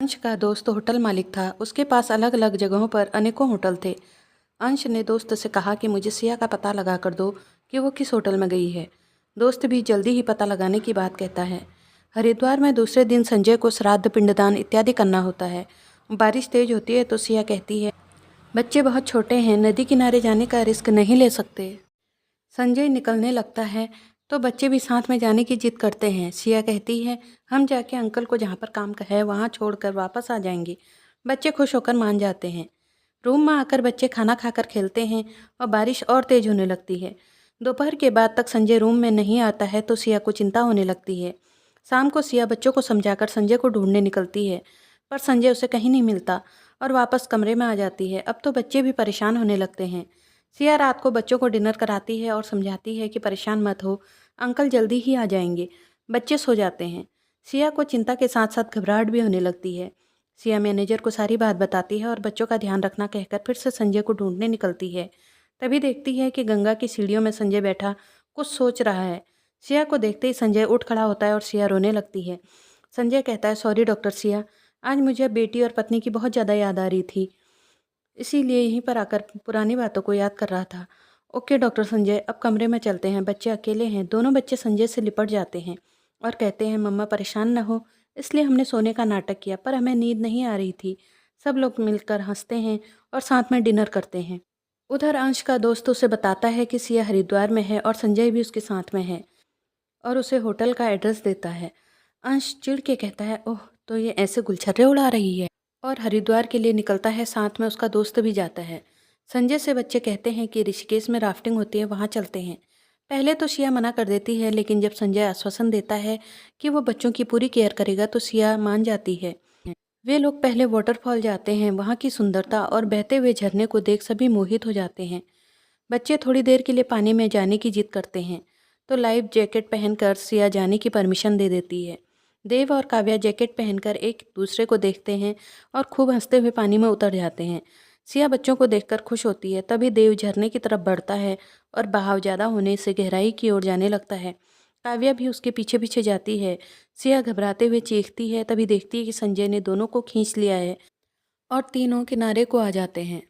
अंश का दोस्त होटल मालिक था। उसके पास अलग अलग जगहों पर अनेकों होटल थे। अंश ने दोस्त से कहा कि मुझे सिया का पता लगा कर दो कि वो किस होटल में गई है। दोस्त भी जल्दी ही पता लगाने की बात कहता है। हरिद्वार में दूसरे दिन संजय को श्राद्ध, पिंडदान इत्यादि करना होता है। बारिश तेज होती है तो सिया कहती है, बच्चे बहुत छोटे हैं, नदी किनारे जाने का रिस्क नहीं ले सकते। संजय निकलने लगता है तो बच्चे भी साथ में जाने की जिद करते हैं। सिया कहती है, हम जाके अंकल को जहाँ पर काम है वहाँ छोड़कर वापस आ जाएंगे। बच्चे खुश होकर मान जाते हैं। रूम में आकर बच्चे खाना खाकर खेलते हैं और बारिश और तेज होने लगती है। दोपहर के बाद तक संजय रूम में नहीं आता है तो सिया को चिंता होने लगती है। शाम को सिया बच्चों को समझाकर संजय को ढूंढने निकलती है, पर संजय उसे कहीं नहीं मिलता और वापस कमरे में आ जाती है। अब तो बच्चे भी परेशान होने लगते हैं। सिया रात को बच्चों को डिनर कराती है और समझाती है कि परेशान मत हो, अंकल जल्दी ही आ जाएंगे। बच्चे सो जाते हैं। सिया को चिंता के साथ साथ घबराहट भी होने लगती है। सिया मैनेजर को सारी बात बताती है और बच्चों का ध्यान रखना कहकर फिर से संजय को ढूंढने निकलती है। तभी देखती है कि गंगा की सीढ़ियों में संजय बैठा कुछ सोच रहा है। सिया को देखते ही संजय उठ खड़ा होता है और सिया रोने लगती है। संजय कहता है, सॉरी डॉक्टर सिया, आज मुझे बेटी और पत्नी की बहुत ज़्यादा याद आ रही थी, इसीलिए यहीं पर आकर पुरानी बातों को याद कर रहा था। ओके डॉक्टर संजय, अब कमरे में चलते हैं, बच्चे अकेले हैं। दोनों बच्चे संजय से लिपट जाते हैं और कहते हैं, मम्मा परेशान न हो, इसलिए हमने सोने का नाटक किया, पर हमें नींद नहीं आ रही थी। सब लोग मिलकर हंसते हैं और साथ में डिनर करते हैं। उधर अंश का दोस्त उसे बताता है कि सिया हरिद्वार में है और संजय भी उसके साथ में है और उसे होटल का एड्रेस देता है। अंश चिढ़ के कहता है, ओह, तो ये ऐसे गुलछर्रे उड़ा रही है, और हरिद्वार के लिए निकलता है। साथ में उसका दोस्त भी जाता है। संजय से बच्चे कहते हैं कि ऋषिकेश में राफ्टिंग होती है, वहाँ चलते हैं। पहले तो सिया मना कर देती है, लेकिन जब संजय आश्वासन देता है कि वो बच्चों की पूरी केयर करेगा तो सिया मान जाती है। वे लोग पहले वाटरफॉल जाते हैं। वहाँ की सुंदरता और बहते हुए झरने को देख सभी मोहित हो जाते हैं। बच्चे थोड़ी देर के लिए पानी में जाने की जिद करते हैं तो लाइफ जैकेट पहनकर सिया जाने की परमिशन दे देती है। देव और काव्या जैकेट पहनकर एक दूसरे को देखते हैं और खूब हंसते हुए पानी में उतर जाते हैं। सिया बच्चों को देखकर खुश होती है। तभी देव झरने की तरफ बढ़ता है और बहाव ज़्यादा होने से गहराई की ओर जाने लगता है। काव्या भी उसके पीछे पीछे जाती है। सिया घबराते हुए चीखती है। तभी देखती है कि संजय ने दोनों को खींच लिया है और तीनों किनारे को आ जाते हैं।